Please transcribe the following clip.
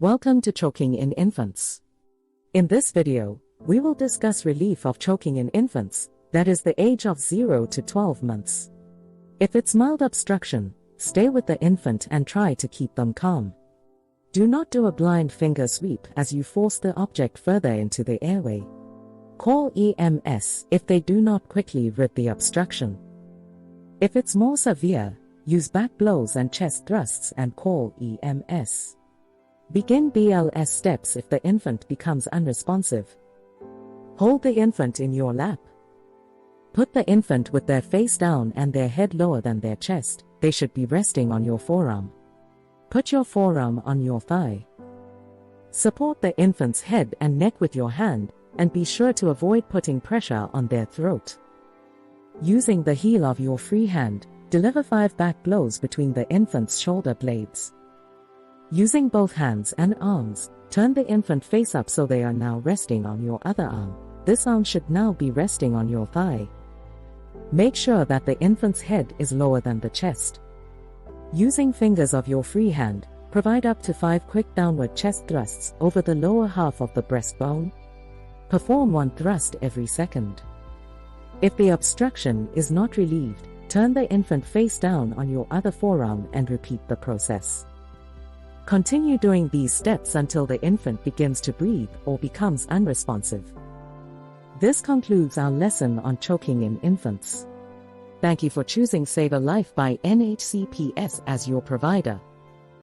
Welcome to Choking in Infants. In this video, we will discuss relief of choking in infants, that is the age of 0 to 12 months. If it's mild obstruction, stay with the infant and try to keep them calm. Do not do a blind finger sweep as you force the object further into the airway. Call EMS if they do not quickly rid the obstruction. If it's more severe, use back blows and chest thrusts and call EMS. Begin BLS steps if the infant becomes unresponsive. Hold the infant in your lap. Put the infant with their face down and their head lower than their chest. They should be resting on your forearm. Put your forearm on your thigh. Support the infant's head and neck with your hand, and be sure to avoid putting pressure on their throat. Using the heel of your free hand, deliver 5 back blows between the infant's shoulder blades. Using both hands and arms, turn the infant face up so they are now resting on your other arm. This arm should now be resting on your thigh. Make sure that the infant's head is lower than the chest. Using fingers of your free hand, provide up to 5 quick downward chest thrusts over the lower half of the breastbone. Perform 1 thrust every second. If the obstruction is not relieved, turn the infant face down on your other forearm and repeat the process. Continue doing these steps until the infant begins to breathe or becomes unresponsive. This concludes our lesson on choking in infants. Thank you for choosing Save a Life by NHCPS as your provider.